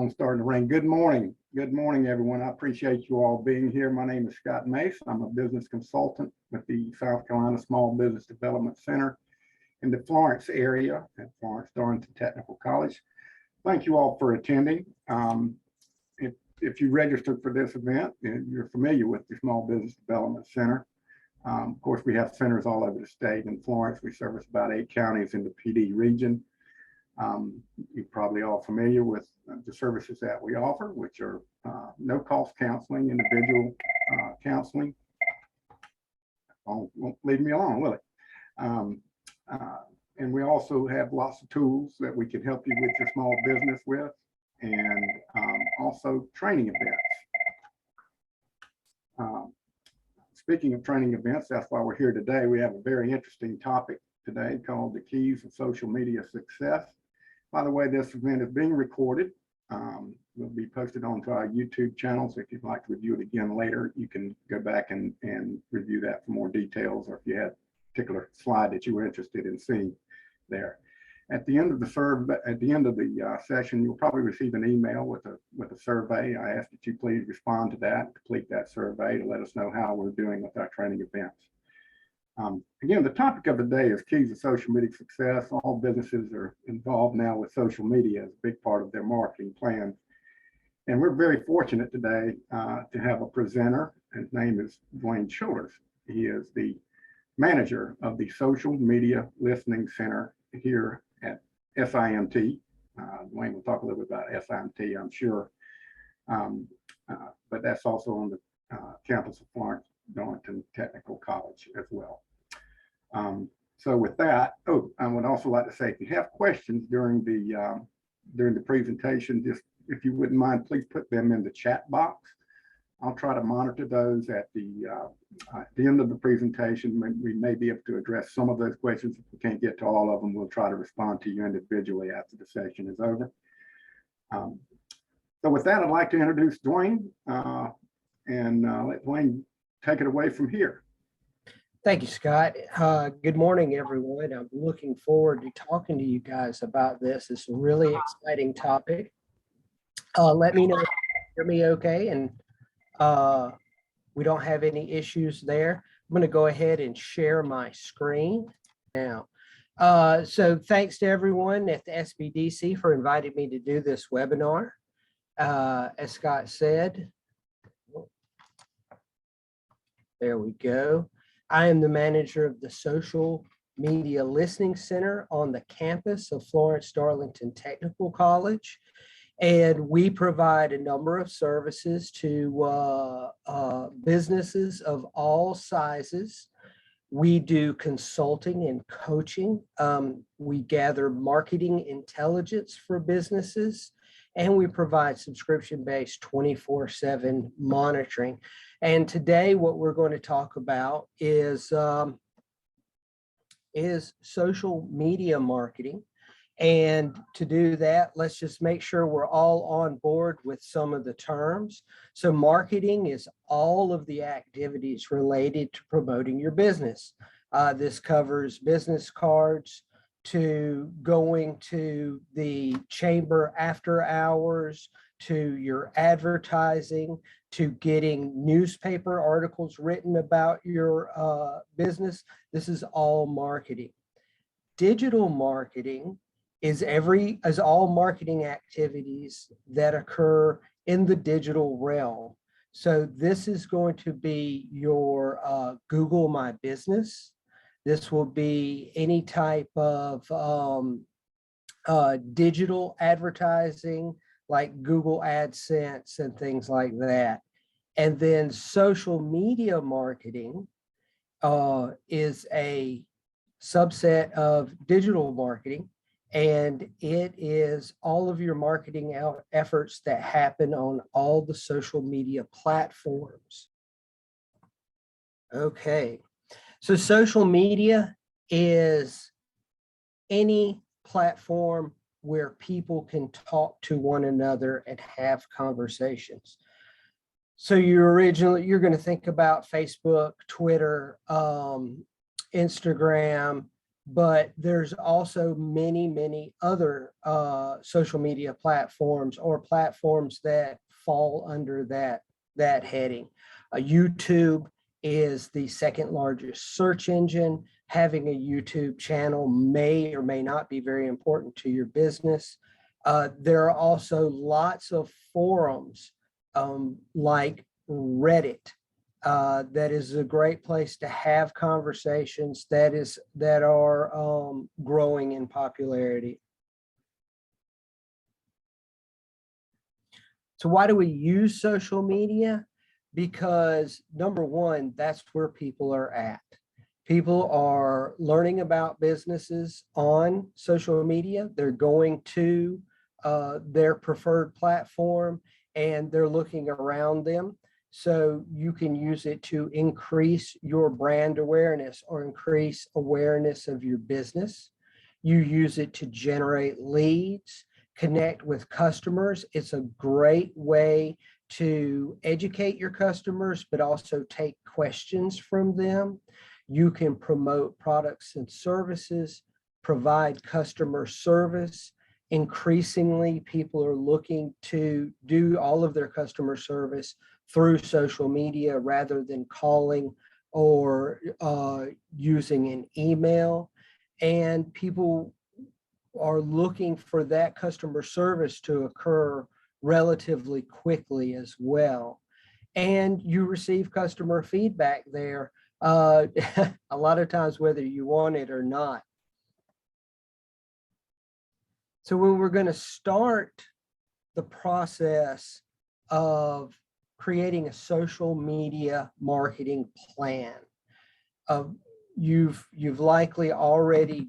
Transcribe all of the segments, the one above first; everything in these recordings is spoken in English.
I'm starting to ring. Good morning. Good morning, everyone. I appreciate you all being here. My name is Scott Mace. I'm a business consultant with the South Carolina Small Business Development Center in the Florence area at Florence-Darlington Technical College. Thank you all for attending. If you registered for this event and you're familiar with the Small Business Development Center, of course, we have centers all over the state. In Florence, we service about 8 counties in the PD region. You're probably all familiar with the services that we offer, which are no-cost counseling, individual counseling. Won't leave me alone, will it? And we also have lots of tools that we can help you with your small business with, and also training events. Speaking of training events, that's why we're here today. We have a very interesting topic today called the keys of social media success. By the way, this event is being recorded. Will be posted onto our YouTube channel. So if you'd like to review it again later, you can go back and review that for more details, or if you had a particular slide that you were interested in seeing there. At the end of the session, you'll probably receive an email with a survey. I ask that you please respond to that, complete that survey to let us know how we're doing with our training events. Again, the topic of the day is keys of social media success. All businesses are involved now with social media as a big part of their marketing plans. And we're very fortunate today to have a presenter. His name is Dwayne Shoulders. He is the manager of the Social Media Listening Center here at SIMT. Dwayne will talk a little bit about SIMT, I'm sure. But that's also on the campus of Florence-Darlington Technical College as well. So with that, I would also like to say, if you have questions during the presentation, just if you wouldn't mind, please put them in the chat box. I'll try to monitor those at the end of the presentation. We may be able to address some of those questions. If we can't get to all of them, we'll try to respond to you individually after the session is over. So with that, I'd like to introduce Dwayne and let Dwayne take it away from here. Thank you, Scott. Good morning, everyone. I'm looking forward to talking to you guys about this. It's a really exciting topic. Let me know if you hear me okay and we don't have any issues there. I'm going to go ahead and share my screen now. So thanks to everyone at the SBDC for inviting me to do this webinar. As Scott said, there we go. I am the manager of the Social Media Listening Center on the campus of Florence-Darlington Technical College. And we provide a number of services to businesses of all sizes. We do consulting and coaching. We gather marketing intelligence for businesses, and we provide subscription-based 24/7 monitoring. And today, what we're going to talk about is social media marketing. And to do that, let's just make sure we're all on board with some of the terms. So marketing is all of the activities related to promoting your business. This covers business cards, to going to the chamber after hours, to your advertising, to getting newspaper articles written about your business. This is all marketing. Digital marketing is all marketing activities that occur in the digital realm. So this is going to be your Google My Business. This will be any type of digital advertising like Google AdSense and things like that. And then social media marketing is a subset of digital marketing. And it is all of your marketing efforts that happen on all the social media platforms. Okay, so social media is any platform where people can talk to one another and have conversations. So you're going to think about Facebook, Twitter, Instagram, but there's also many, many other social media platforms or platforms that fall under that heading. YouTube is the second largest search engine. Having a YouTube channel may or may not be very important to your business. There are also lots of forums like Reddit. That is a great place to have conversations that are growing in popularity. So why do we use social media? Because number one, that's where people are at. People are learning about businesses on social media. They're going to their preferred platform and they're looking around them. So you can use it to increase your brand awareness or increase awareness of your business. You use it to generate leads, connect with customers. It's a great way to educate your customers, but also take questions from them. You can promote products and services, provide customer service. Increasingly, people are looking to do all of their customer service through social media rather than calling or using an email. And people are looking for that customer service to occur relatively quickly as well. And you receive customer feedback there a lot of times, whether you want it or not. So when we're going to start the process of creating a social media marketing plan, you've likely already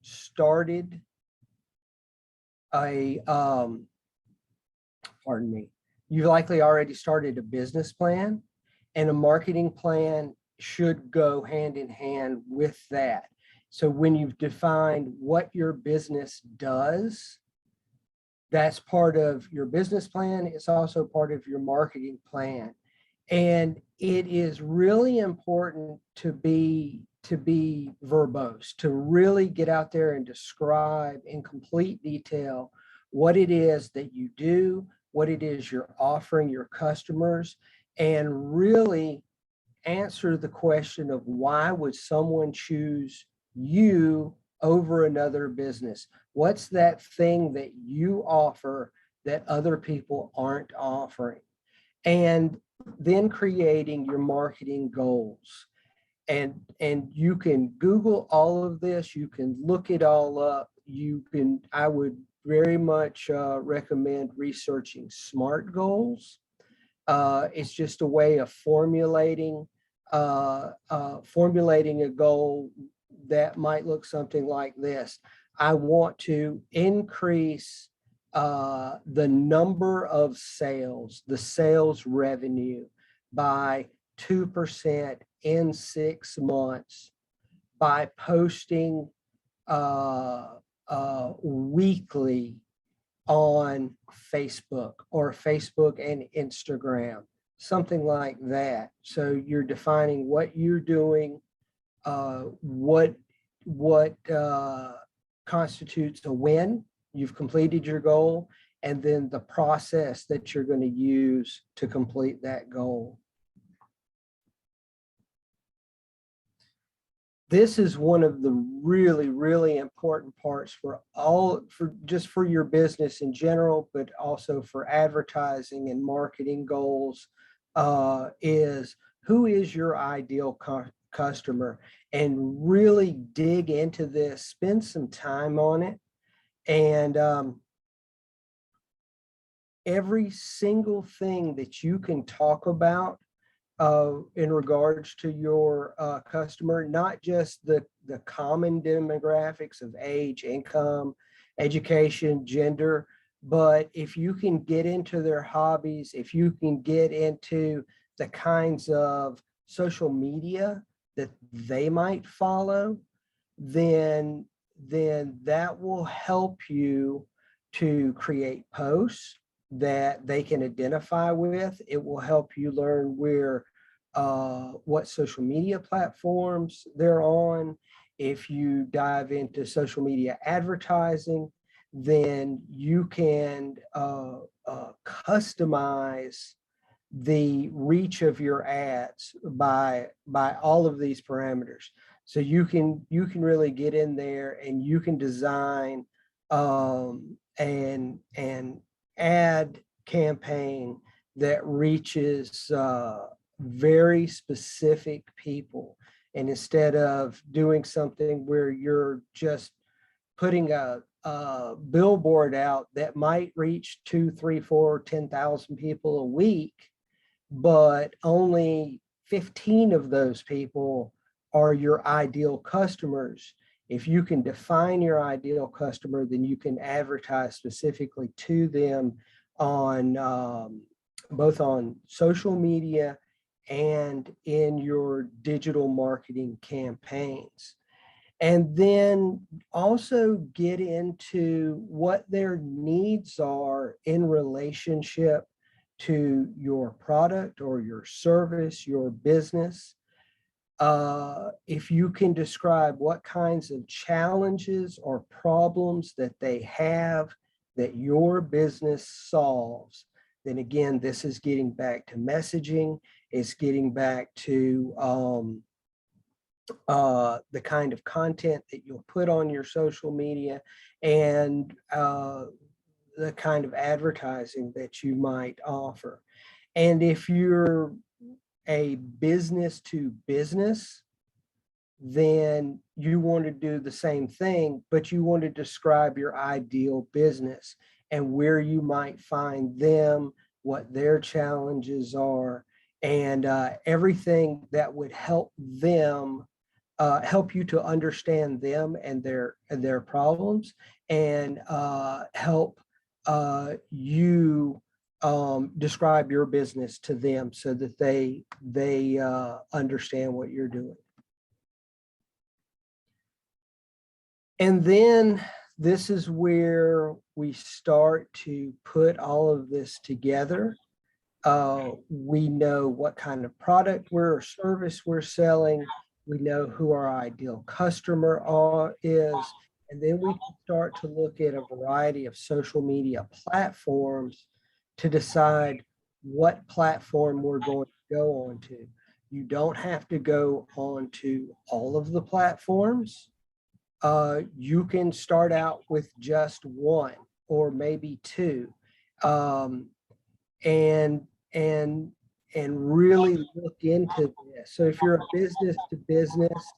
started you've likely already started a business plan, and a marketing plan should go hand in hand with that. So when you've defined what your business does, that's part of your business plan. It's also part of your marketing plan. And it is really important to be verbose, to really get out there and describe in complete detail what it is that you do, what it is you're offering your customers, and really answer the question of why would someone choose you over another business? What's that thing that you offer that other people aren't offering? And then creating your marketing goals. And you can Google all of this. You can look it all up. I would very much recommend researching SMART goals. It's just a way of formulating a goal that might look something like this. I want to increase the number of sales, the sales revenue by 2% in 6 months by posting weekly on Facebook or Facebook and Instagram, something like that. So you're defining what you're doing, what constitutes a win. You've completed your goal, and then the process that you're going to use to complete that goal. This is one of the really, really important parts for your business in general, but also for advertising and marketing goals, is who is your ideal customer, and really dig into this, spend some time on it. And every single thing that you can talk about in regards to your customer, not just the common demographics of age, income, education, gender, but if you can get into their hobbies, if you can get into the kinds of social media that they might follow, then that will help you to create posts that they can identify with. It will help you learn what social media platforms they're on. If you dive into social media advertising, then you can customize the reach of your ads by all of these parameters. So you can really get in there and you can design an ad campaign that reaches very specific people. And instead of doing something where you're just putting a billboard out that might reach 2, 3, 4, 10,000 people a week, but only 15 of those people are your ideal customers. If you can define your ideal customer, then you can advertise specifically to them on both on social media and in your digital marketing campaigns. And then also get into what their needs are in relationship to your product or your service, your business. If you can describe what kinds of challenges or problems that they have that your business solves, then again, this is getting back to messaging. It's getting back to the kind of content that you'll put on your social media and the kind of advertising that you might offer. And if you're a business to business, then you want to do the same thing, but you want to describe your ideal business and where you might find them, what their challenges are, and everything that would help them, help you to understand them and their problems, and help you describe your business to them so that they understand what you're doing. And then this is where we start to put all of this together. We know what kind of product or service we're selling. We know who our ideal customer is. And then we can start to look at a variety of social media platforms to decide what platform we're going to go on to. You don't have to go on to all of the platforms. You can start out with just one or maybe two, and really look into this. So if you're a business to business,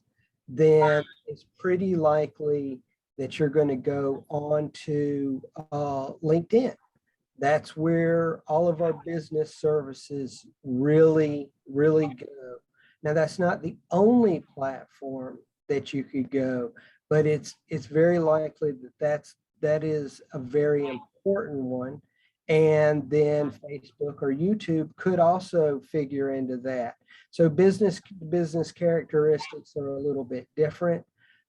then it's pretty likely that you're going to go on to LinkedIn. That's where all of our business services really go. Now, that's not the only platform that you could go, but it's very likely that is a very important one. And then Facebook or YouTube could also figure into that. So business characteristics are a little bit different.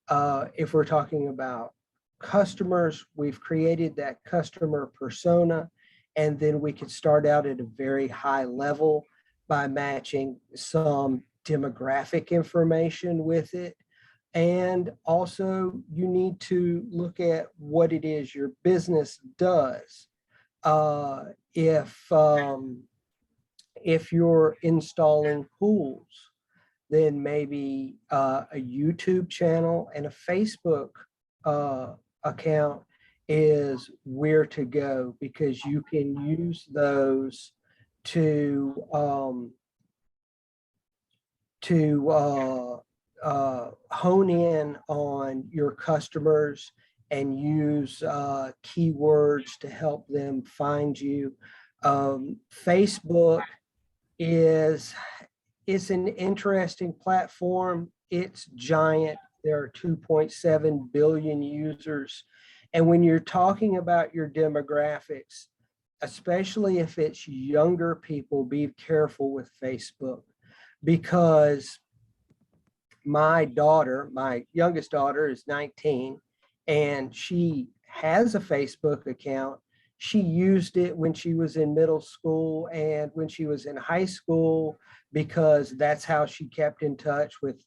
If we're talking about customers, we've created that customer persona, and then we could start out at a very high level by matching some demographic information with it. And also you need to look at what it is your business does. If you're installing pools, then maybe a YouTube channel and a Facebook account is where to go, because you can use those to hone in on your customers and use keywords to help them find you. Facebook is an interesting platform. It's giant. There are 2.7 billion users. And when you're talking about your demographics, especially if it's younger people, be careful with Facebook, because my youngest daughter is 19, and she has a Facebook account. She used it when she was in middle school and when she was in high school, because that's how she kept in touch with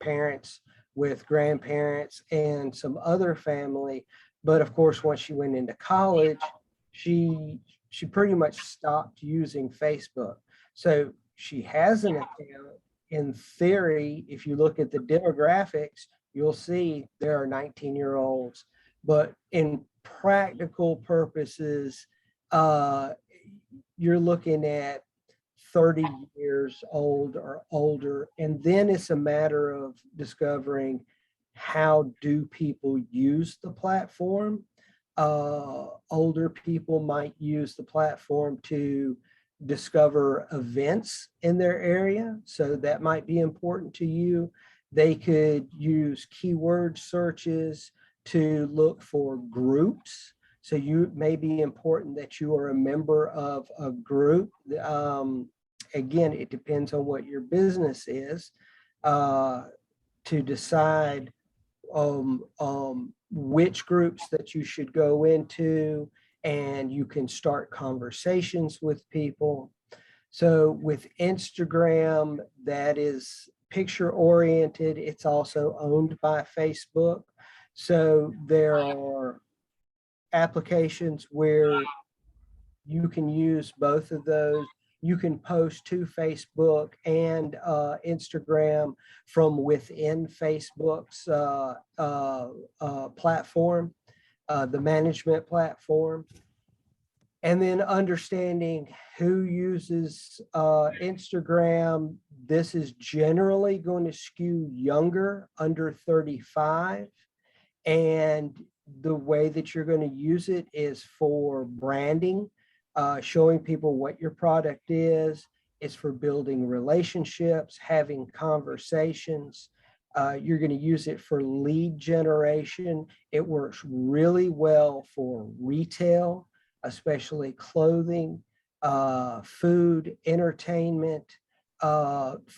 parents with grandparents and some other family. But of course, once she went into college, she pretty much stopped using Facebook. So she has an account. In theory, if you look at the demographics, you'll see there are 19-year-olds, but in practical purposes, you're looking at 30 years old or older. And then it's a matter of discovering how do people use the platform. Older people might use the platform to discover events in their area. So that might be important to you. They could use keyword searches to look for groups. So you may be important that you are a member of a group. Again, it depends on what your business is to decide which groups that you should go into, and you can start conversations with people. So with Instagram, that is picture oriented. It's also owned by Facebook. So there are applications where you can use both of those. You can post to Facebook and Instagram from within Facebook's platform, the management platform. And then understanding who uses Instagram. This is generally going to skew younger, under 35. And the way that you're going to use it is for branding, showing people what your product is. It's for building relationships, having conversations. You're going to use it for lead generation. It works really well for retail, especially clothing, food, entertainment,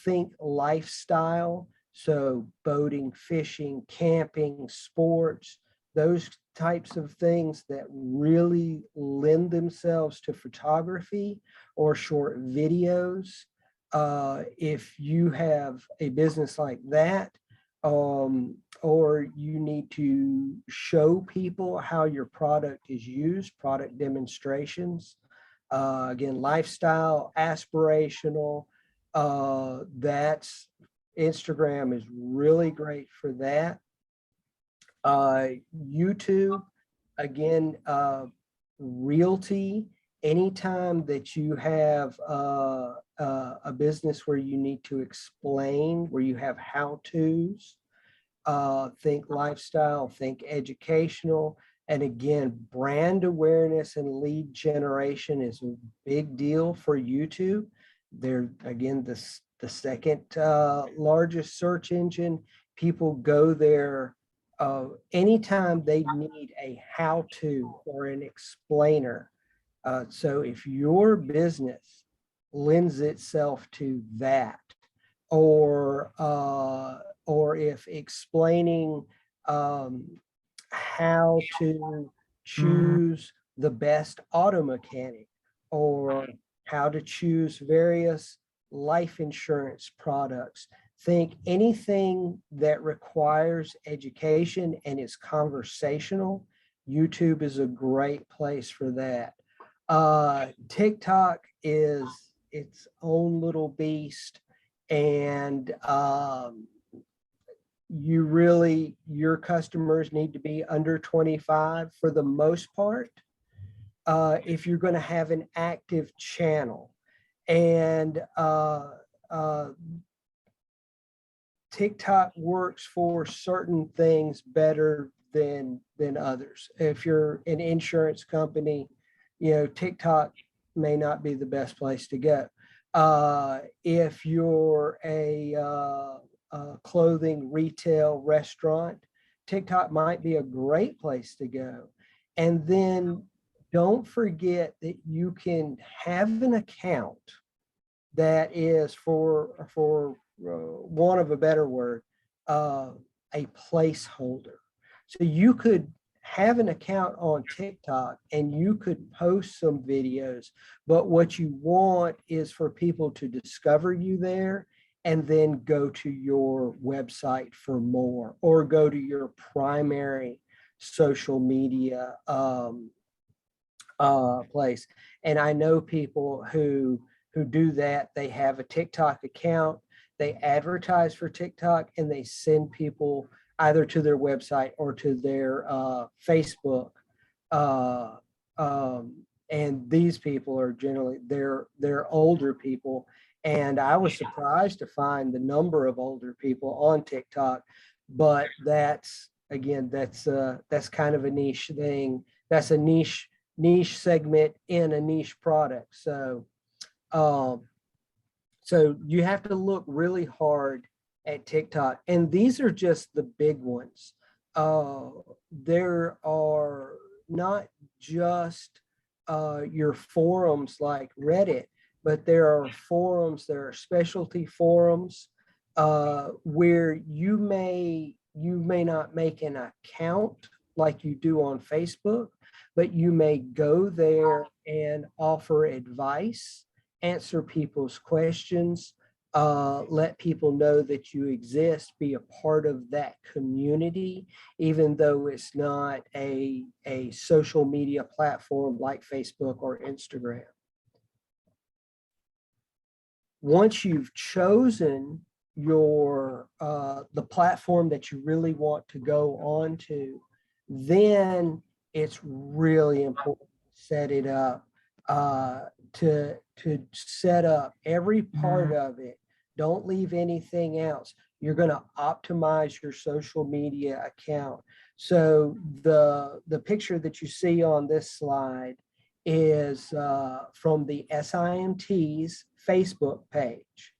think lifestyle. So boating, fishing, camping, sports, those types of things that really lend themselves to photography or short videos. If you have a business like that, or you need to show people how your product is used, product demonstrations, again, lifestyle, aspirational, that's Instagram is really great for that. YouTube, again, realty, anytime that you have a business where you need to explain, where you have how-tos, think lifestyle, think educational. And again, brand awareness and lead generation is a big deal for YouTube. They're, again, the second largest search engine. People go there anytime they need a how-to or an explainer. So if your business lends itself to that, or if explaining how to choose the best auto mechanic, or how to choose various life insurance products, think anything that requires education and is conversational, YouTube is a great place for that. TikTok is its own little beast, and your customers need to be under 25 for the most part, if you're going to have an active channel. And TikTok works for certain things better than others. If you're an insurance company, TikTok may not be the best place to go. If you're a clothing retail restaurant, TikTok might be a great place to go. And then don't forget that you can have an account that is, for want of a better word, a placeholder. So you could have an account on TikTok and you could post some videos, but what you want is for people to discover you there and then go to your website for more, or go to your primary social media place. And I know people who do that. They have a TikTok account, they advertise for TikTok, and they send people either to their website or to their Facebook. Uh, and these people are generally they're older people. And I was surprised to find the number of older people on TikTok, but that's again, that's kind of a niche thing. That's a niche segment in a niche product. Um, so you have to look really hard at TikTok, and these are just the big ones. There are not just your forums like Reddit, but there are forums, there are specialty forums where you may not make an account like you do on Facebook, but you may go there and offer advice, answer people's questions, let people know that you exist, be a part of that community, even though it's not a social media platform like Facebook or Instagram. Once you've chosen your the platform that you really want to go on to, then it's really important to set it up, to set up every part of it. Don't leave anything else. You're going to optimize your social media account. So the picture that you see on this slide is from the SIMT's Facebook page.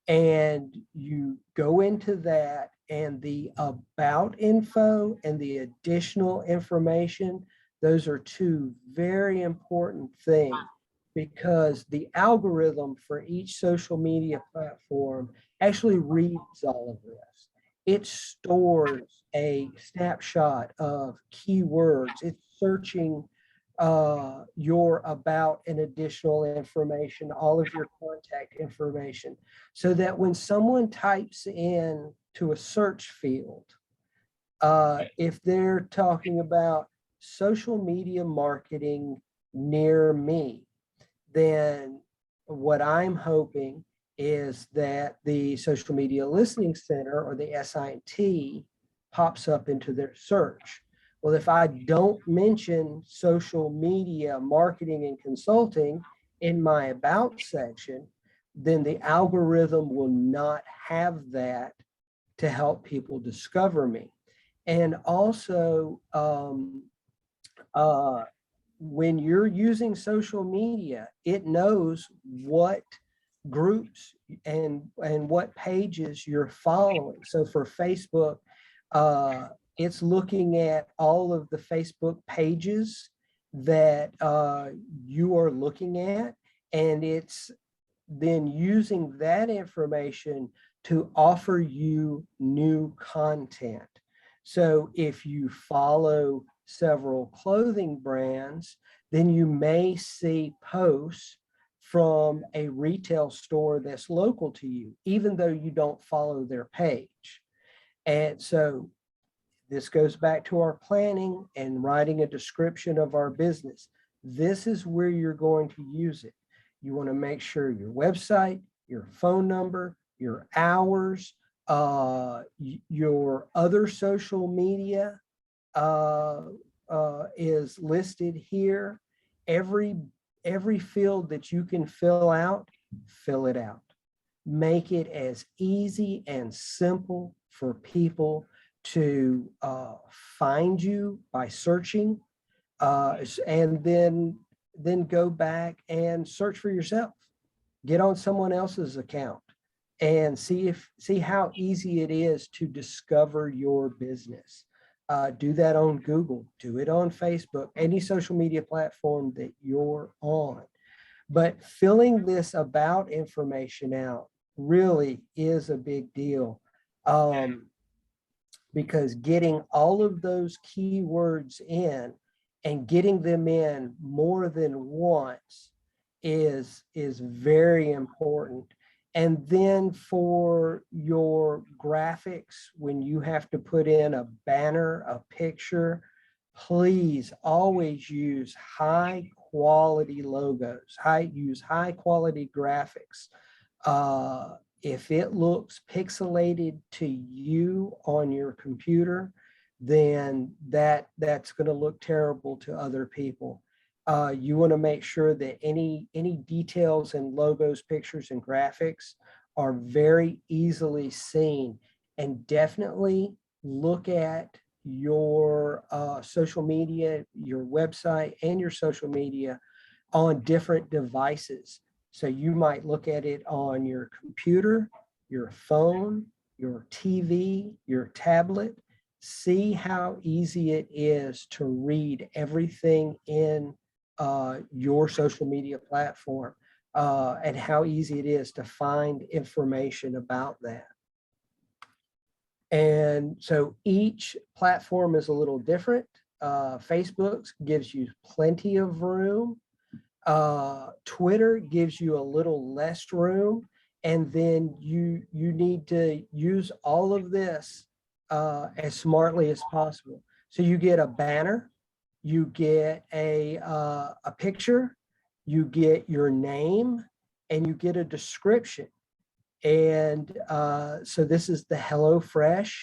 And you go into that, and the about info and the additional information, those are two very important things, because the algorithm for each social media platform actually reads all of this. It stores a snapshot of keywords. It's searching your about and additional information, all of your contact information, so that when someone types in to a search field, if they're talking about social media marketing near me, then what I'm hoping is that the Social Media Listening Center, or the SIT, pops up into their search. Well, if I don't mention social media marketing and consulting in my about section, then the algorithm will not have that to help people discover me. And also, when you're using social media, it knows what groups and what pages you're following. So for Facebook, it's looking at all of the Facebook pages that you are looking at, and it's then using that information to offer you new content. So if you follow several clothing brands, then you may see posts from a retail store that's local to you, even though you don't follow their page. And so this goes back to our planning and writing a description of our business. This is where you're going to use it. You want to make sure your website, your phone number, your hours, your other social media is listed here. Every field that you can fill it out. Make it as easy and simple for people to find you by searching, and then go back and search for yourself. Get on someone else's account and see how easy it is to discover your business. Do that on Google, do it on Facebook, any social media platform that you're on. But filling this about information out really is a big deal, because getting all of those keywords in and getting them in more than once is very important. And then for your graphics, when you have to put in a banner, a picture, please always use high quality logos, use high quality graphics. If it looks pixelated to you on your computer, then that's going to look terrible to other people. You want to make sure that any details and logos, pictures, and graphics are very easily seen. And definitely look at your social media, your website, and your social media on different devices. So you might look at it on your computer, your phone, your TV, your tablet. See how easy it is to read everything in your social media platform, and how easy it is to find information about that. And so each platform is a little different. Facebook gives you plenty of room. Twitter gives you a little less room. And then you need to use all of this as smartly as possible. So you get a banner, you get a picture, you get your name, and you get a description. And so this is the HelloFresh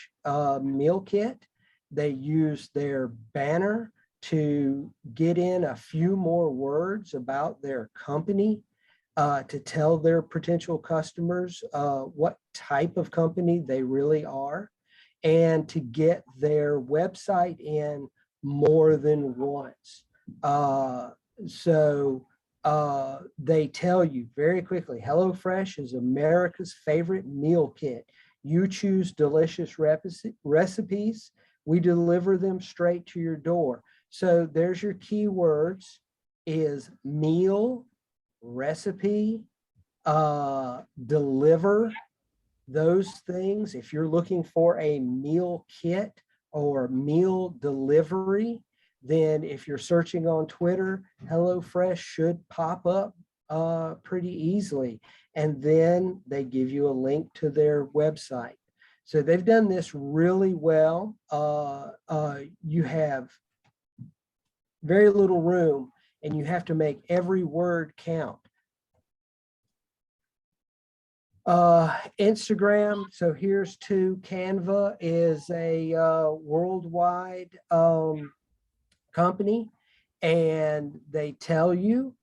meal kit. They use their banner to get in a few more words about their company, to tell their potential customers what type of company they really are, and to get their website in more than once. So they tell you very quickly, HelloFresh is America's favorite meal kit. You choose delicious recipes. We deliver them straight to your door. So there's your keywords: is meal, recipe, deliver. Those things, if you're looking for a meal kit or meal delivery, then if you're searching on Twitter, HelloFresh should pop up pretty easily. And then they give you a link to their website. So they've done this really well. You have very little room, and you have to make every word count. Instagram, so here's two. Canva is a worldwide company, and they tell you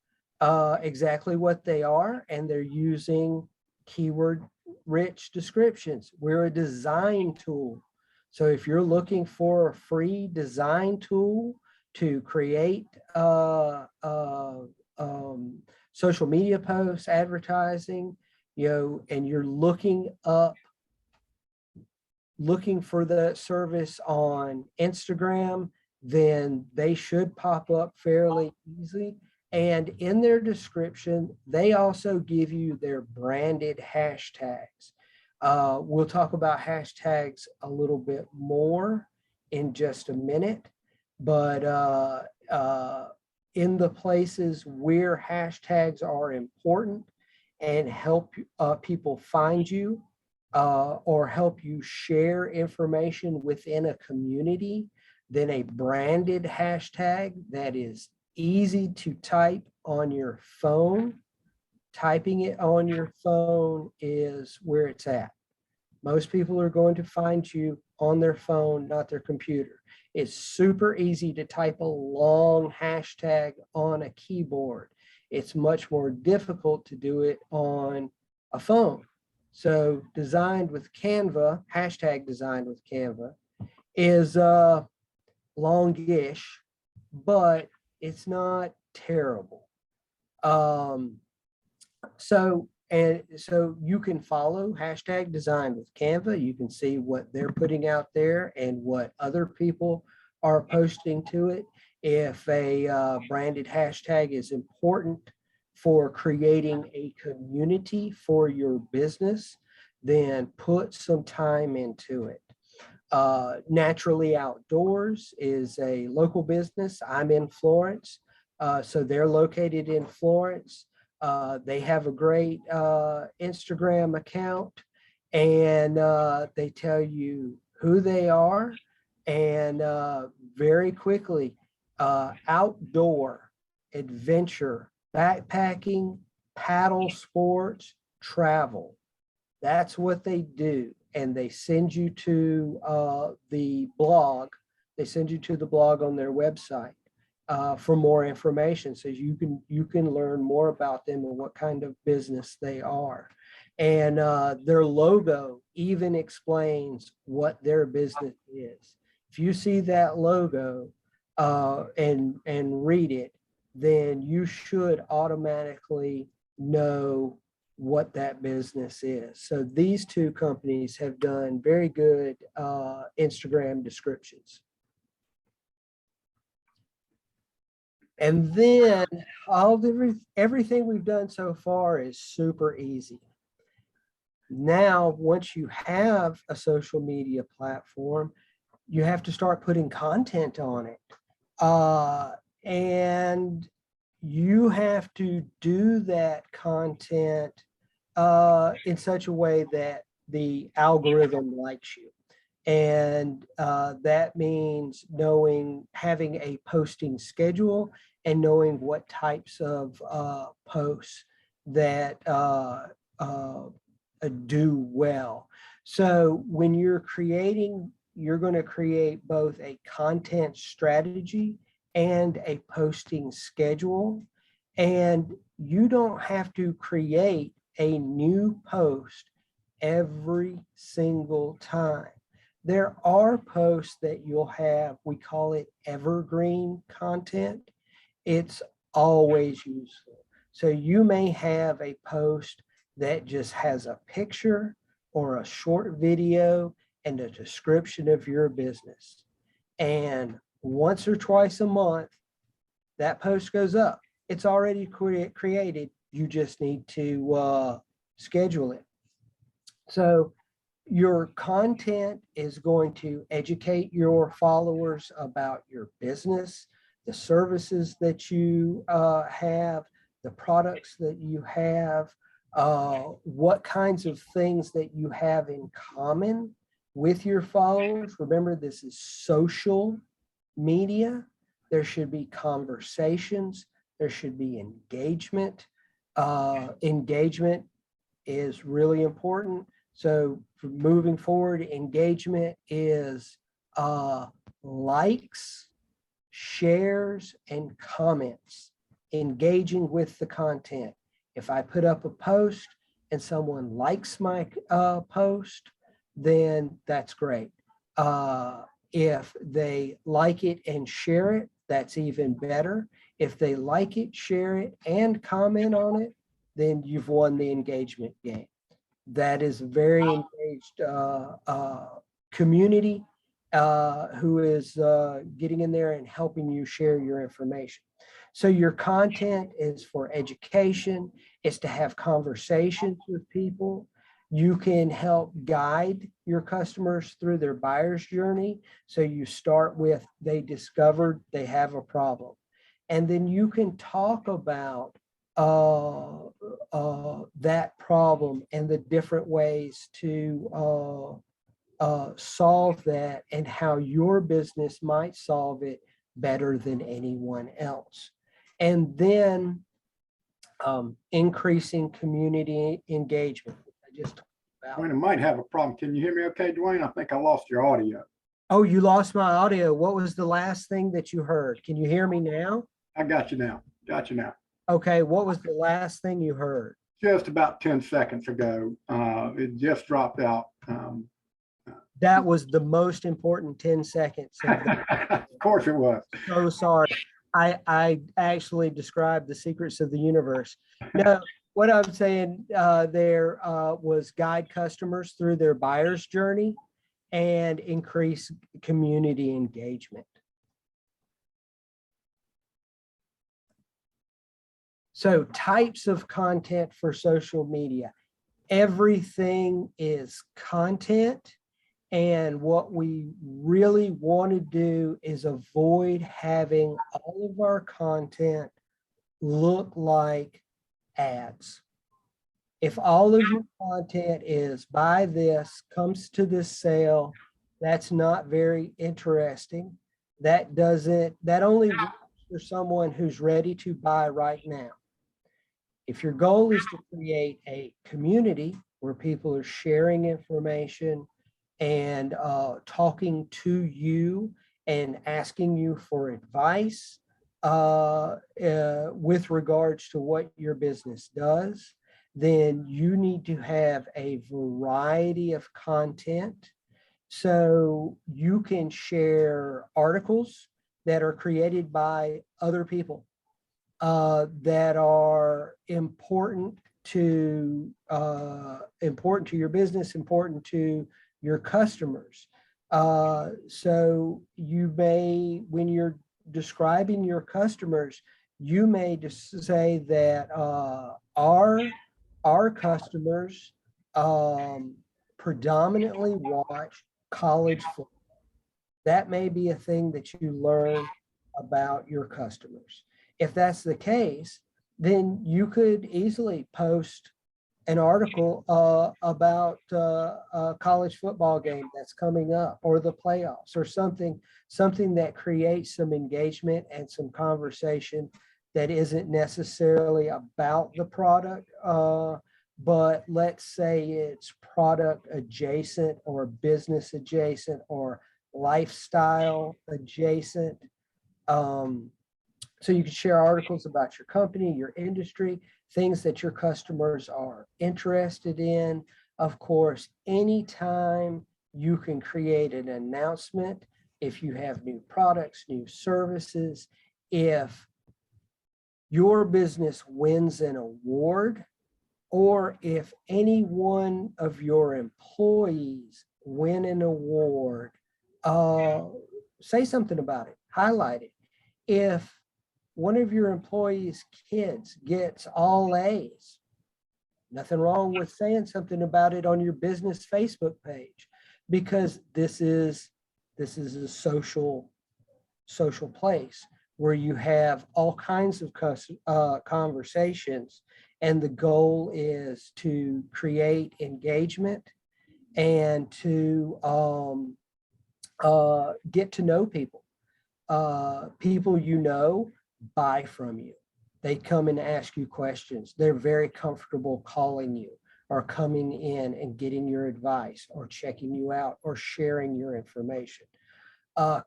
exactly what they are, and they're using keyword rich descriptions. We're a design tool. So if you're looking for a free design tool to create social media posts, advertising, and you're looking for the service on Instagram, then they should pop up fairly easily. And in their description, they also give you their branded hashtags. We'll talk about hashtags a little bit more in just a minute, but in the places where hashtags are important and help people find you, or help you share information within a community, then a branded hashtag that is easy to type on your phone. Typing it on your phone is where it's at. Most people are going to find you on their phone, not their computer. It's super easy to type a long hashtag on a keyboard. It's much more difficult to do it on a phone. So designed with Canva, hashtag designed with Canva, is longish, but it's not terrible. So you can follow hashtag designed with Canva. You can see what they're putting out there and what other people are posting to it. If a branded hashtag is important for creating a community for your business, then put some time into it. Naturally Outdoors is a local business. I'm in Florence, so they're located in Florence. They have a great Instagram account, and they tell you who they are, and very quickly, outdoor adventure, backpacking, paddle sports, travel. That's what they do. And they send you to the blog. They send you to the blog on their website for more information, so you can learn more about them and what kind of business they are. And their logo even explains what their business is. If you see that logo and read it, then you should automatically know what that business is. So these two companies have done very good Instagram descriptions. And then everything we've done so far is super easy. Now, once you have a social media platform, you have to start putting content on it. And you have to do that content in such a way that the algorithm likes you. And that means having a posting schedule and knowing what types of posts that do well. So when you're creating, you're going to create both a content strategy and a posting schedule. And you don't have to create a new post every single time. There are posts that you'll have, we call it evergreen content. It's always useful. So you may have a post that just has a picture or a short video and a description of your business. And once or twice a month, that post goes up. It's already created. You just need to schedule it. So your content is going to educate your followers about your business, the services that you have, the products that you have, what kinds of things that you have in common with your followers. Remember, this is social media. There should be conversations. There should be engagement. Engagement is really important. So for moving forward, engagement is likes, shares, and comments, engaging with the content. If I put up a post and someone likes my post, then that's great. If they like it and share it, that's even better. If they like it, share it, and comment on it, then you've won the engagement game. That is a very engaged community who is getting in there and helping you share your information. So your content is for education. It's to have conversations with people. You can help guide your customers through their buyer's journey. So you start with, they discovered they have a problem. And then you can talk about that problem and the different ways to solve that and how your business might solve it better than anyone else. And then increasing community engagement. I just talked about. Dwayne, I might have a problem. Can you hear me okay, Dwayne? I think I lost your audio. Oh, you lost my audio. What was the last thing that you heard? Can you hear me now? I got you now. Got you now. Okay, what was the last thing you heard? Just about 10 seconds ago. It just dropped out. That was the most important 10 seconds. Of course it was. So sorry. I actually described the secrets of the universe. No, what I'm saying there was guide customers through their buyer's journey and increase community engagement. So types of content for social media. Everything is content. And what we really want to do is avoid having all of our content look like ads. If all of your content is buy this, comes to this sale, that's not very interesting. That only works for someone who's ready to buy right now. If your goal is to create a community where people are sharing information and talking to you and asking you for advice with regards to what your business does, then you need to have a variety of content. So you can share articles that are created by other people that are important to your business, important to your customers. So you may, when you're describing your customers, you may just say that our customers predominantly watch college football. That may be a thing that you learn about your customers. If that's the case, then you could easily post an article about a college football game that's coming up, or the playoffs, or something that creates some engagement and some conversation that isn't necessarily about the product, but let's say it's product adjacent or business adjacent or lifestyle adjacent. So you can share articles about your company, your industry, things that your customers are interested in. Of course, anytime you can create an announcement, if you have new products, new services, if your business wins an award, or if any one of your employees win an award, say something about it, highlight it. If one of your employees' kids gets all A's, nothing wrong with saying something about it on your business Facebook page, because this is a social place where you have all kinds of conversations, and the goal is to create engagement and to get to know people. People you know buy from you. They come and ask you questions. They're very comfortable calling you or coming in and getting your advice or checking you out or sharing your information.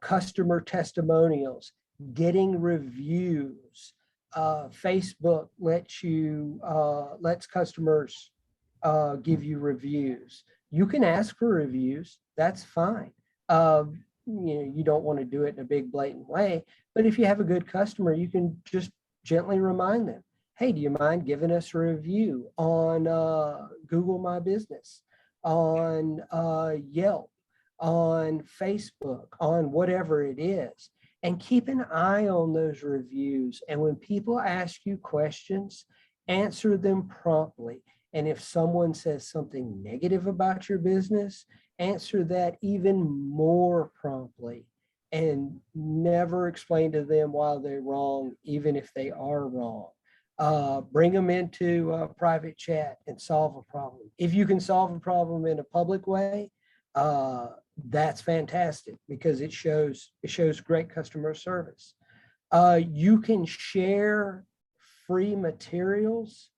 Customer testimonials, getting reviews. Facebook lets customers give you reviews. You can ask for reviews. That's fine. You don't want to do it in a big blatant way, but if you have a good customer, you can just gently remind them, hey, do you mind giving us a review on Google My Business, on Yelp, on Facebook, on whatever it is, and keep an eye on those reviews. And when people ask you questions, answer them promptly. And if someone says something negative about your business, answer that even more promptly, and never explain to them why they're wrong, even if they are wrong. Bring them into a private chat and solve a problem. If you can solve a problem in a public way, that's fantastic, because it shows great customer service. You can share free materials,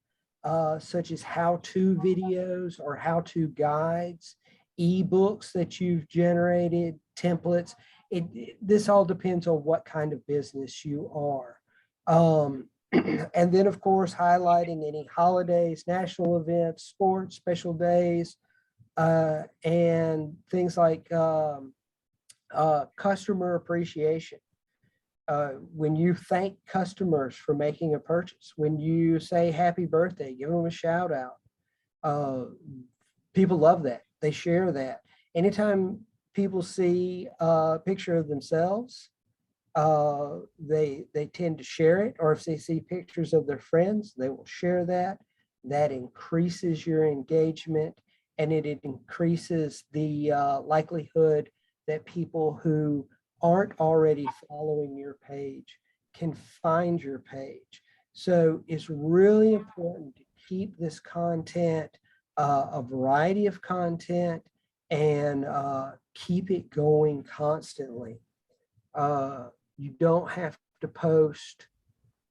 such as how-to videos or how-to guides, ebooks that you've generated, templates. This all depends on what kind of business you are. And then, of course, highlighting any holidays, national events, sports, special days, and things like customer appreciation. When you thank customers for making a purchase, when you say happy birthday, give them a shout out. People love that. They share that. Anytime people see a picture of themselves, they tend to share it, or if they see pictures of their friends, they will share that. That increases your engagement, and it increases the likelihood that people who aren't already following your page can find your page. So it's really important to keep this content, a variety of content, and keep it going constantly. You don't have to post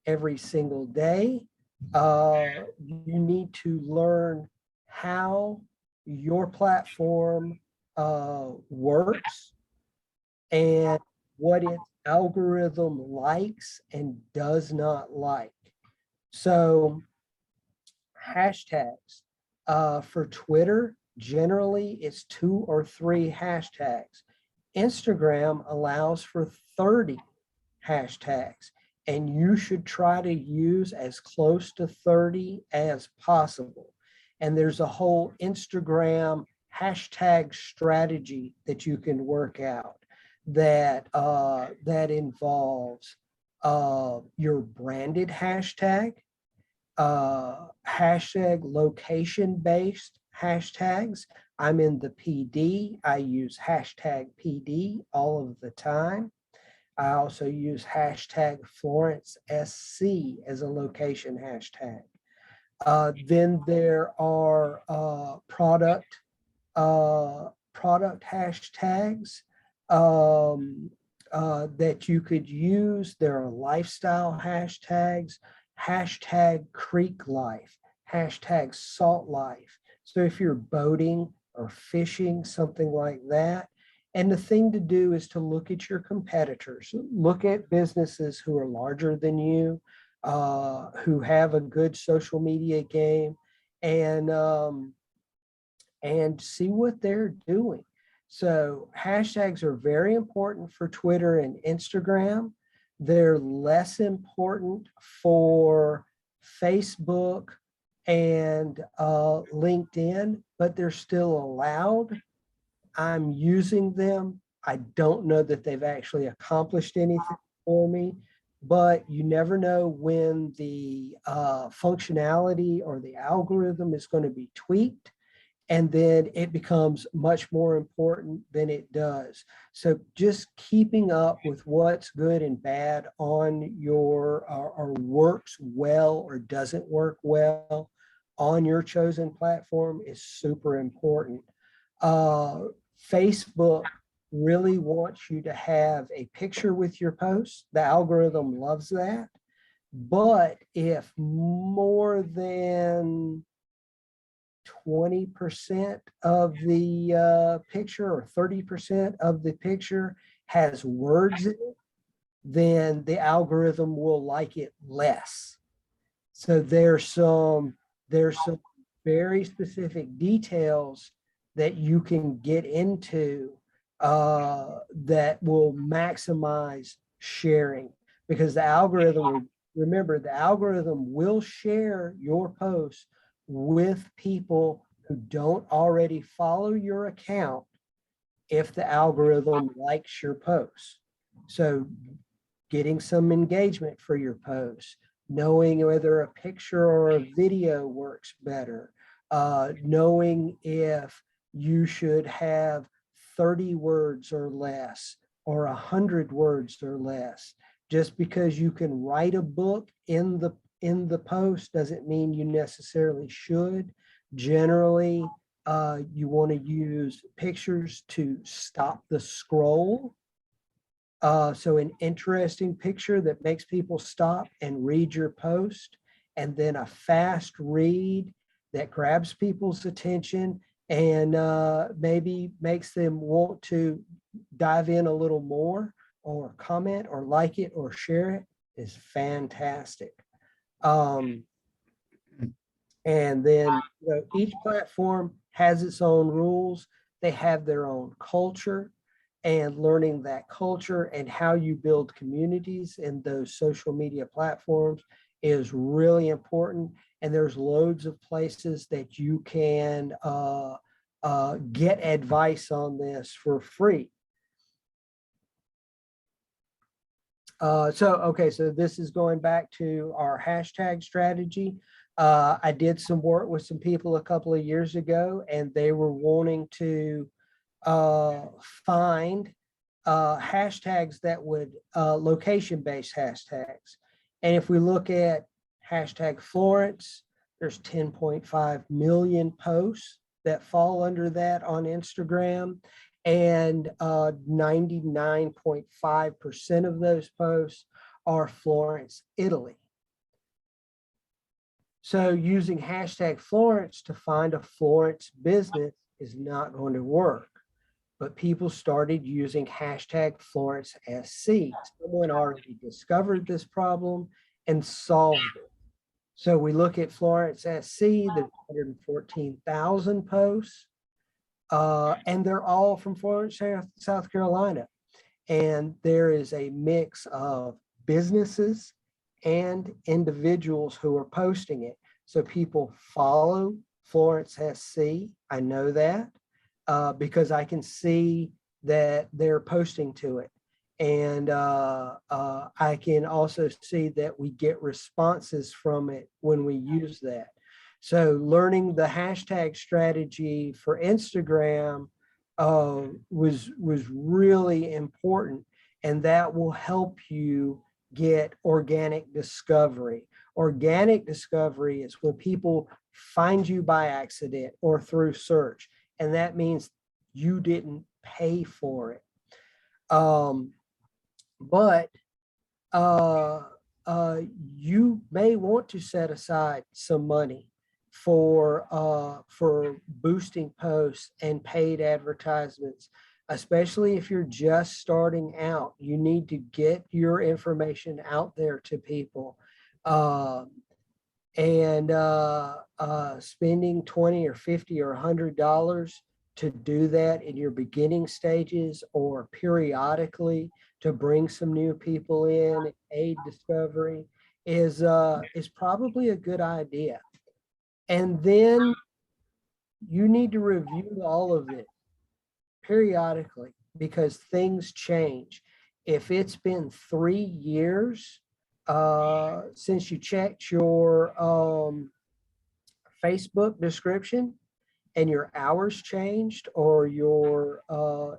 every single day. You need to learn how your platform works and what its algorithm likes and does not like. So hashtags for Twitter, generally it's 2 or 3 hashtags. Instagram allows for 30 hashtags, and you should try to use as close to 30 as possible. And there's a whole Instagram hashtag strategy that you can work out that involves your branded hashtag, hashtag location-based hashtags. I'm in the PD. I use hashtag PD all of the time. I also use hashtag Florence SC as a location hashtag. Then there are product hashtags that you could use. There are lifestyle hashtags, hashtag Creek Life, hashtag Salt Life. So if you're boating or fishing, something like that. And the thing to do is to look at your competitors, look at businesses who are larger than you, who have a good social media game, and see what they're doing. So hashtags are very important for Twitter and Instagram. They're less important for Facebook and LinkedIn, but they're still allowed. I'm using them. I don't know that they've actually accomplished anything for me, but you never know when the functionality or the algorithm is going to be tweaked, and then it becomes much more important than it does. So just keeping up with what's good and bad on your, or works well or doesn't work well on your chosen platform is super important. Uh, Facebook really wants you to have a picture with your post. The algorithm loves that. But if more than 20% of the picture or 30% of the picture has words in it, then the algorithm will like it less. So there's some very specific details that you can get into that will maximize sharing, because the algorithm, remember, the algorithm will share your post with people who don't already follow your account if the algorithm likes your post. So getting some engagement for your post, knowing whether a picture or a video works better, knowing if you should have 30 words or less or 100 words or less. Just because you can write a book in the post doesn't mean you necessarily should. Generally, you want to use pictures to stop the scroll. So an interesting picture that makes people stop and read your post, and then a fast read that grabs people's attention and maybe makes them want to dive in a little more or comment or like it or share it is fantastic. And then each platform has its own rules. They have their own culture, and learning that culture and how you build communities in those social media platforms is really important. And there's loads of places that you can get advice on this for free. So this is going back to our hashtag strategy. I did some work with some people a couple of years ago, and they were wanting to find hashtags that would location-based hashtags. And if we look at hashtag Florence, there's 10.5 million posts that fall under that on Instagram. And 99.5% of those posts are Florence, Italy. So using hashtag Florence to find a Florence business is not going to work. But people started using hashtag Florence SC. Someone already discovered this problem and solved it. So we look at Florence SC, there's 114,000 posts, and they're all from Florence, South Carolina. And there is a mix of businesses and individuals who are posting it. So people follow Florence SC. I know that because I can see that they're posting to it. And I can also see that we get responses from it when we use that. So learning the hashtag strategy for Instagram was really important, and that will help you get organic discovery. Organic discovery is when people find you by accident or through search, and that means you didn't pay for it. But you may want to set aside some money for boosting posts and paid advertisements, especially if you're just starting out. You need to get your information out there to people. Spending $20 or $50 or $100 to do that in your beginning stages or periodically to bring some new people in, aid discovery is probably a good idea. And then you need to review all of it periodically because things change. If it's been 3 years since you checked your Facebook description and your hours changed, or your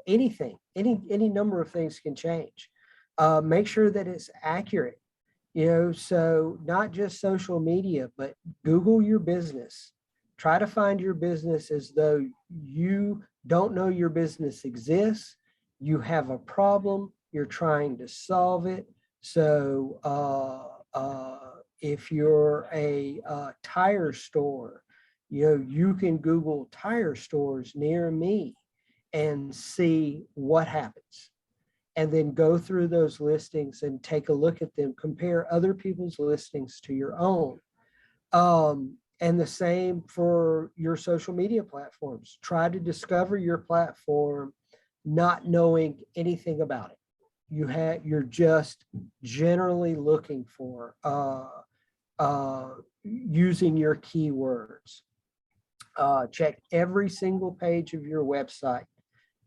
anything, any number of things can change. Make sure that it's accurate. So not just social media, but Google your business. Try to find your business as though you don't know your business exists. You have a problem, you're trying to solve it. So if you're a tire store, you can Google tire stores near me and see what happens. And then go through those listings and take a look at them, compare other people's listings to your own. And the same for your social media platforms. Try to discover your platform not knowing anything about it. You're just generally looking for using your keywords. Check every single page of your website.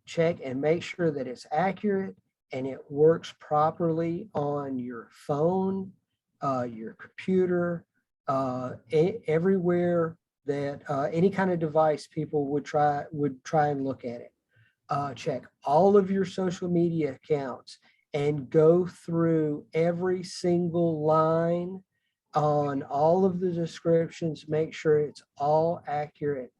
Check and make sure that it's accurate and it works properly on your phone, your computer, everywhere that any kind of device people would try and look at it. Check all of your social media accounts and go through every single line on all of the descriptions. Make sure it's all accurate.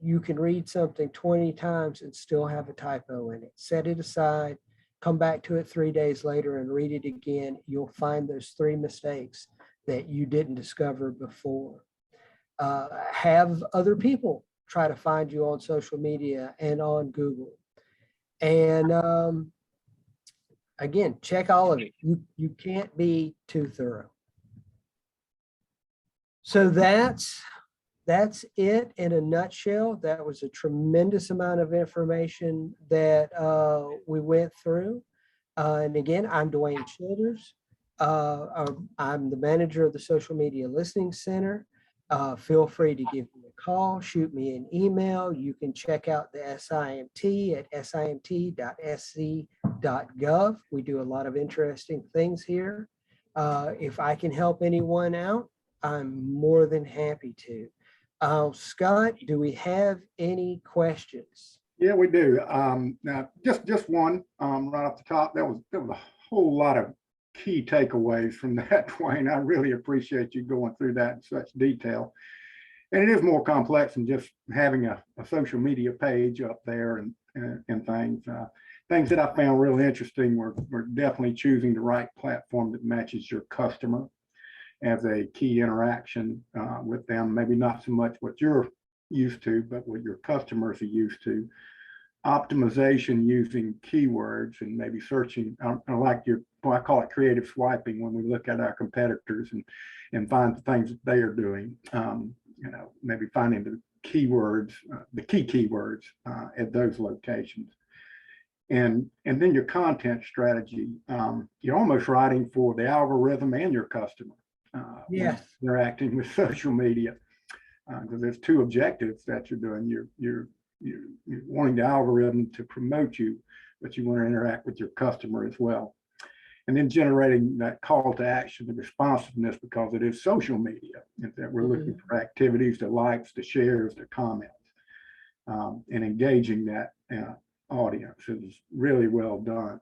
You can read something 20 times and still have a typo in it. Set it aside, come back to it 3 days later and read it again. You'll find those 3 mistakes that you didn't discover before. Have other people try to find you on social media and on Google. And again, check all of it. You can't be too thorough. So that's it in a nutshell. That was a tremendous amount of information that we went through. And again, I'm Dwayne Childers. I'm the manager of the Social Media Listening Center. Feel free to give me a call, shoot me an email. You can check out the SIMT at simt.sc.gov. We do a lot of interesting things here. If I can help anyone out, I'm more than happy to. Scott, do we have any questions? Yeah, we do. Now, just one right off the top. There was a whole lot of key takeaways from that, Dwayne. I really appreciate you going through that in such detail. And it is more complex than just having a social media page up there and things. Things that I found real interesting were definitely choosing the right platform that matches your customer as a key interaction with them. Maybe not so much what you're used to, but what your customers are used to. Optimization using keywords and maybe searching. I like I call it creative swiping when we look at our competitors and find the things that they are doing. Maybe finding the keywords, the key keywords at those locations. And then your content strategy, you're almost writing for the algorithm and your customer. Yes. Interacting with social media, because there's two objectives that you're doing. You're wanting the algorithm to promote you, but you want to interact with your customer as well. And then generating that call to action, the responsiveness, because it is social media, and that we're looking for activities, the likes, the shares, the comments, and engaging that audience is really well done.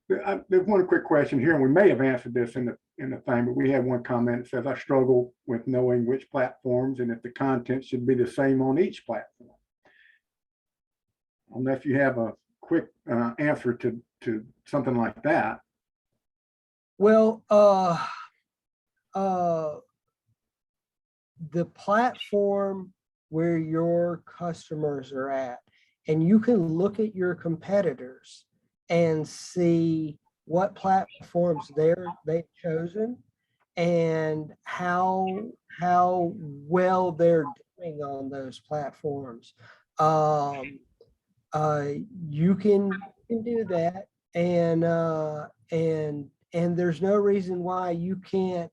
There's one quick question here, and we may have answered this in the thing, but we had one comment that says, I struggle with knowing which platforms and if the content should be the same on each platform. Unless you have a quick answer to something like that. Well, the platform where your customers are at, and you can look at your competitors and see what platforms they've chosen and how well they're doing on those platforms. You can do that, and there's no reason why you can't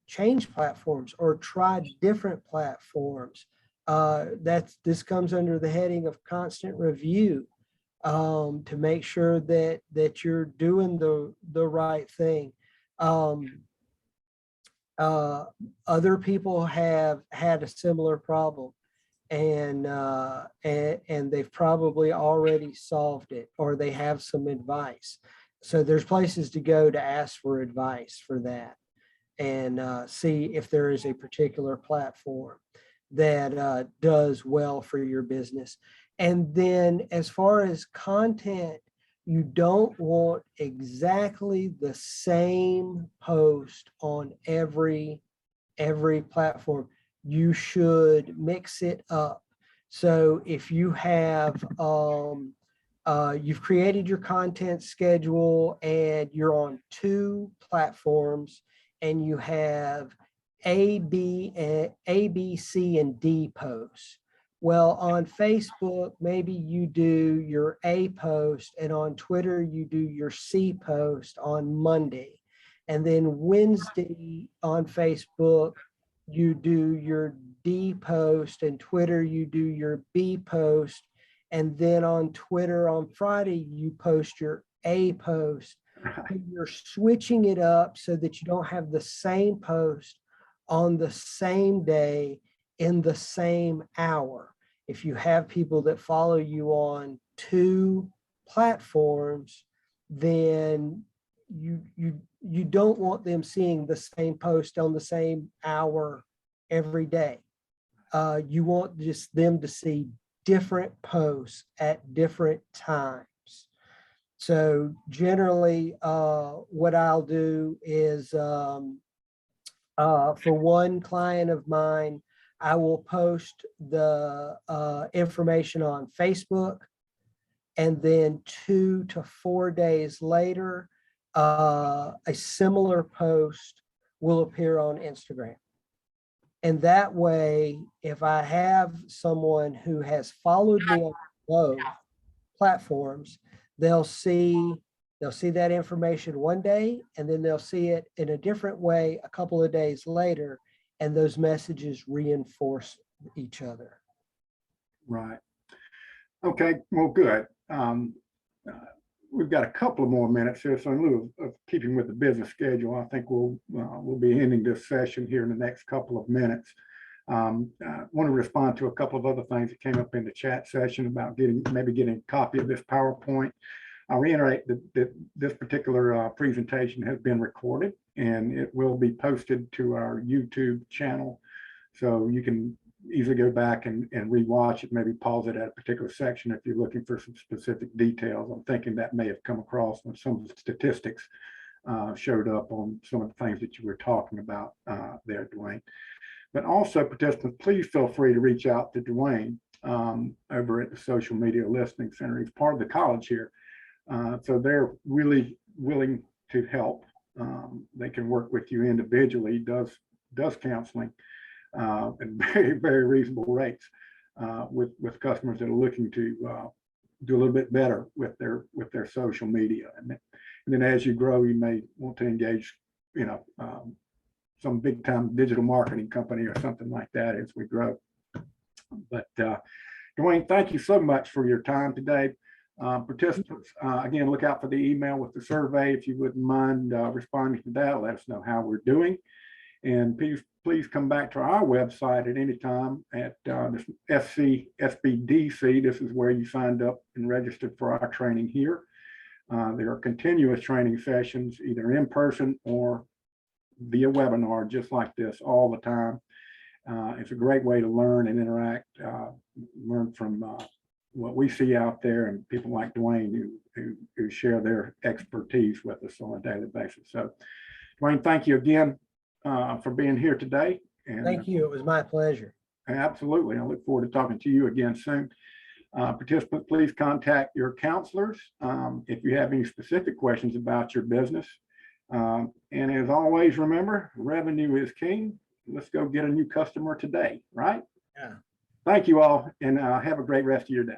change platforms or try different platforms. This comes under the heading of constant review, to make sure that you're doing the right thing. Other people have had a similar problem, and they've probably already solved it, or they have some advice. So there's places to go to ask for advice for that, and see if there is a particular platform that does well for your business. And then as far as content, you don't want exactly the same post on every platform. You should mix it up. So if you have, you've created your content schedule and you're on 2 platforms, and you have A, B, C, and D posts. Well, on Facebook, maybe you do your A post, and on Twitter, you do your C post on Monday. And then Wednesday on Facebook, you do your D post, and Twitter, you do your B post. And then on Twitter on Friday, you post your A post. You're switching it up so that you don't have the same post on the same day in the same hour. If you have people that follow you on 2 platforms, then you don't want them seeing the same post on the same hour every day. You want just them to see different posts at different times. So generally, what I'll do is, for one client of mine, I will post the information on Facebook, and then 2 to 4 days later, a similar post will appear on Instagram. And that way, if I have someone who has followed me on both platforms, they'll see that information one day, and then they'll see it in a different way a couple of days later, and those messages reinforce each other. Right. Okay, well, good. We've got a couple of more minutes here, so in lieu of keeping with the business schedule, I think we'll be ending this session here in the next couple of minutes. I want to respond to a couple of other things that came up in the chat session about getting a copy of this PowerPoint. I'll reiterate that this particular presentation has been recorded and it will be posted to our YouTube channel. So you can easily go back and rewatch it, maybe pause it at a particular section if you're looking for some specific details. I'm thinking that may have come across when some of the statistics showed up on some of the things that you were talking about there, Dwayne. But also, participants, please feel free to reach out to Dwayne over at the Social Media Listening Center. He's part of the college here. So they're really willing to help. They can work with you individually, does counseling at very, very reasonable rates with customers that are looking to do a little bit better with their social media. And then as you grow, you may want to engage, some big time digital marketing company or something like that as we grow. But Dwayne, thank you so much for your time today. Participants, again, look out for the email with the survey. If you wouldn't mind responding to that, let us know how we're doing. And please come back to our website at any time at this SBDC. This is where you signed up and registered for our training here. There are continuous training sessions, either in person or via webinar, just like this all the time. It's a great way to learn and interact, learn from what we see out there and people like Dwayne who share their expertise with us on a daily basis. So Dwayne, thank you again for being here today. And Thank you. It was my pleasure. Absolutely. I look forward to talking to you again soon. Participants, please contact your counselors if you have any specific questions about your business. And as always, remember, revenue is king. Let's go get a new customer today, right? Yeah. Thank you all, and have a great rest of your day.